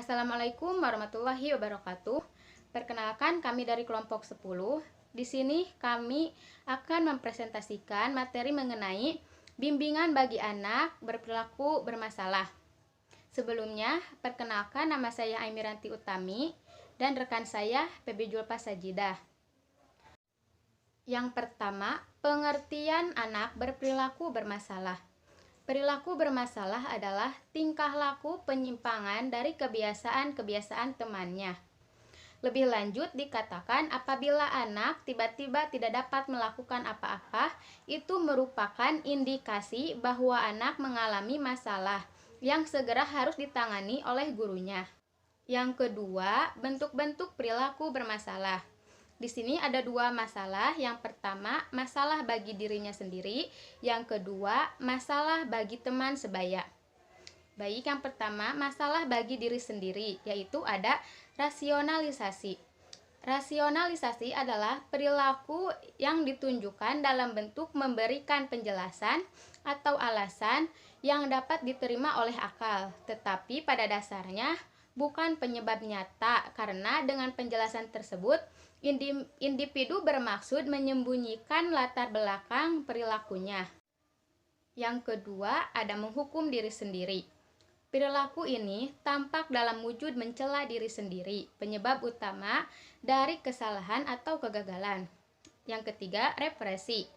Assalamualaikum warahmatullahi wabarakatuh. Perkenalkan, kami dari kelompok 10. Di sini kami akan mempresentasikan materi mengenai bimbingan bagi anak berperilaku bermasalah. Sebelumnya, perkenalkan, nama saya Aimiranti Utami dan rekan saya PB Julpa Sajidah. Yang pertama, pengertian anak berperilaku bermasalah. Perilaku bermasalah adalah tingkah laku penyimpangan dari kebiasaan-kebiasaan temannya. Lebih lanjut dikatakan apabila anak tiba-tiba tidak dapat melakukan apa-apa, itu merupakan indikasi bahwa anak mengalami masalah yang segera harus ditangani oleh gurunya. Yang kedua, bentuk-bentuk perilaku bermasalah. Di sini ada dua masalah. Yang pertama, masalah bagi dirinya sendiri. Yang kedua, masalah bagi teman sebaya. Baik, yang pertama, masalah bagi diri sendiri, yaitu ada rasionalisasi. Rasionalisasi adalah perilaku yang ditunjukkan dalam bentuk memberikan penjelasan atau alasan yang dapat diterima oleh akal, tetapi pada dasarnya bukan penyebab nyata, karena dengan penjelasan tersebut individu bermaksud menyembunyikan latar belakang perilakunya. Yang kedua, ada menghukum diri sendiri. Perilaku ini tampak dalam wujud mencela diri sendiri, penyebab utama dari kesalahan atau kegagalan. Yang ketiga, represi.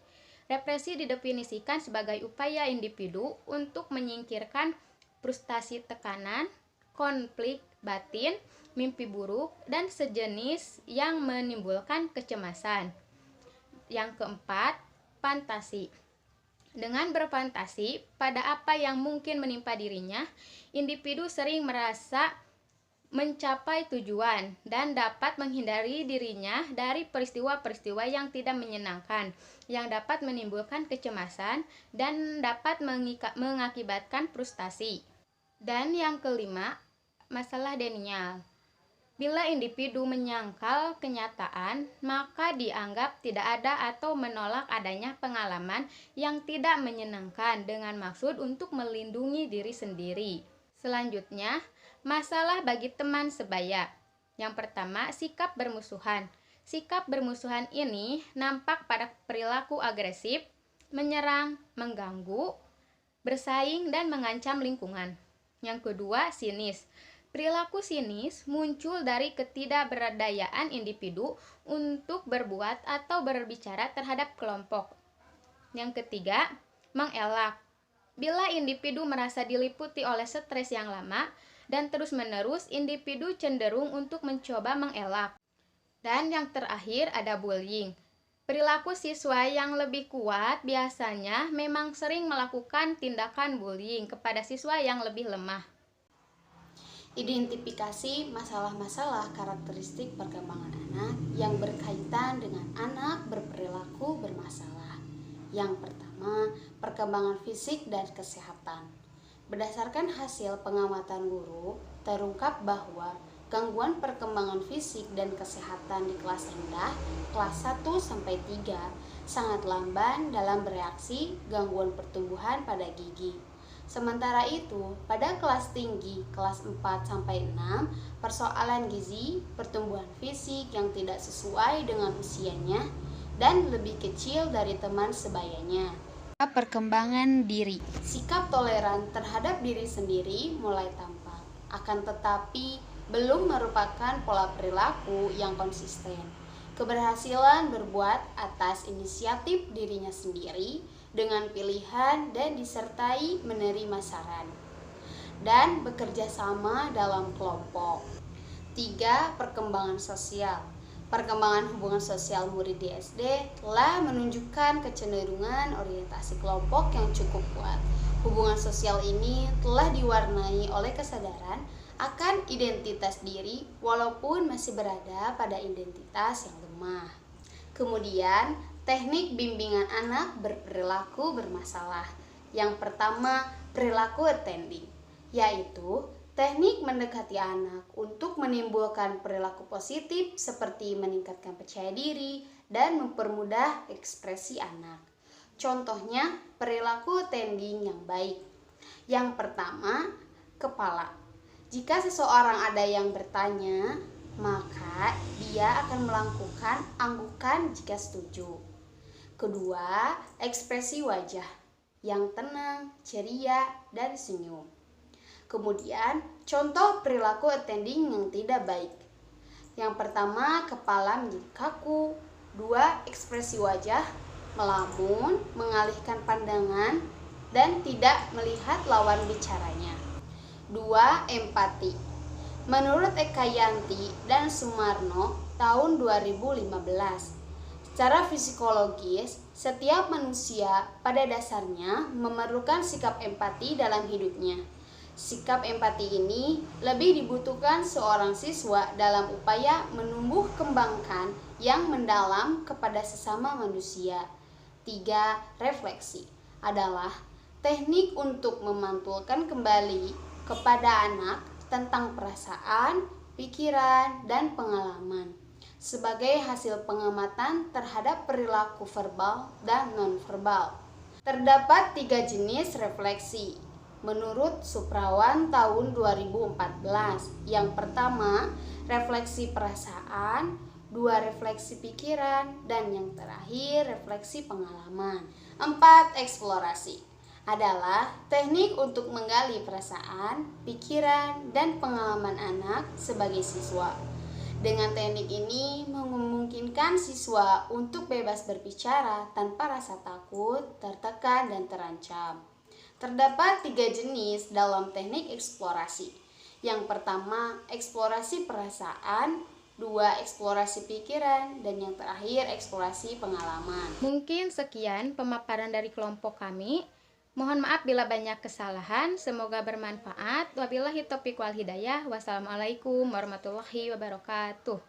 Represi didefinisikan sebagai upaya individu untuk menyingkirkan frustasi tekanan, konflik batin, mimpi buruk, dan sejenis yang menimbulkan kecemasan. Yang keempat, fantasi. Dengan berfantasi pada apa yang mungkin menimpa dirinya, individu sering merasa mencapai tujuan dan dapat menghindari dirinya dari peristiwa-peristiwa yang tidak menyenangkan, yang dapat menimbulkan kecemasan dan dapat mengakibatkan frustasi. Dan yang kelima, masalah denial. Bila individu menyangkal kenyataan, maka dianggap tidak ada atau menolak adanya pengalaman yang tidak menyenangkan dengan maksud untuk melindungi diri sendiri. Selanjutnya, masalah bagi teman sebaya. Yang pertama, sikap bermusuhan. Sikap bermusuhan ini nampak pada perilaku agresif, menyerang, mengganggu, bersaing, dan mengancam lingkungan. Yang kedua, sinis. Perilaku sinis muncul dari ketidakberdayaan individu untuk berbuat atau berbicara terhadap kelompok. Yang ketiga, mengelak. Bila individu merasa diliputi oleh stres yang lama dan terus-menerus, individu cenderung untuk mencoba mengelak. Dan yang terakhir, ada bullying. Perilaku siswa yang lebih kuat biasanya memang sering melakukan tindakan bullying kepada siswa yang lebih lemah. Identifikasi masalah-masalah karakteristik perkembangan anak yang berkaitan dengan anak berperilaku bermasalah. Yang pertama, perkembangan fisik dan kesehatan. Berdasarkan hasil pengamatan guru, terungkap bahwa gangguan perkembangan fisik dan kesehatan di kelas rendah, kelas 1-3, sangat lamban dalam bereaksi gangguan pertumbuhan pada gigi. Sementara itu, pada kelas tinggi, kelas 4-6, persoalan gizi, pertumbuhan fisik yang tidak sesuai dengan usianya, dan lebih kecil dari teman sebayanya. Perkembangan diri. Sikap toleran terhadap diri sendiri mulai tampak, akan tetapi belum merupakan pola perilaku yang konsisten. Keberhasilan berbuat atas inisiatif dirinya sendiri dengan pilihan dan disertai menerima saran dan bekerja sama dalam kelompok. 3. Perkembangan sosial. Perkembangan hubungan sosial murid di SD telah menunjukkan kecenderungan orientasi kelompok yang cukup kuat. Hubungan sosial ini telah diwarnai oleh kesadaran akan identitas diri walaupun masih berada pada identitas yang lemah. Kemudian, teknik bimbingan anak berperilaku bermasalah. Yang pertama, perilaku attending, yaitu teknik mendekati anak untuk menimbulkan perilaku positif seperti meningkatkan percaya diri dan mempermudah ekspresi anak. Contohnya, perilaku attending yang baik. Yang pertama, kepala. Jika seseorang ada yang bertanya, maka dia akan melakukan anggukan jika setuju. Kedua, ekspresi wajah yang tenang, ceria, dan senyum. Kemudian, contoh perilaku attending yang tidak baik. Yang pertama, kepala menjadi kaku. Dua, ekspresi wajah melamun, mengalihkan pandangan, dan tidak melihat lawan bicaranya. Dua, empati. Menurut Ekayanti dan Sumarno tahun 2015, secara psikologis, setiap manusia pada dasarnya memerlukan sikap empati dalam hidupnya. Sikap empati ini lebih dibutuhkan seorang siswa dalam upaya menumbuh kembangkan yang mendalam kepada sesama manusia. 3. Refleksi adalah teknik untuk memantulkan kembali kepada anak tentang perasaan, pikiran, dan pengalaman sebagai hasil pengamatan terhadap perilaku verbal dan nonverbal. Terdapat 3 jenis refleksi menurut Suprawan tahun 2014. Yang pertama, refleksi perasaan, 2 refleksi pikiran, dan yang terakhir refleksi pengalaman. 4. Eksplorasi adalah teknik untuk menggali perasaan, pikiran, dan pengalaman anak sebagai siswa. Dengan teknik ini memungkinkan siswa untuk bebas berbicara tanpa rasa takut, tertekan, dan terancam. Terdapat 3 jenis dalam teknik eksplorasi. Yang pertama, eksplorasi perasaan, 2 eksplorasi pikiran, dan yang terakhir eksplorasi pengalaman. Mungkin sekian pemaparan dari kelompok kami. Mohon maaf bila banyak kesalahan, semoga bermanfaat. Wabillahi taufiq wal hidayah. Wassalamualaikum warahmatullahi wabarakatuh.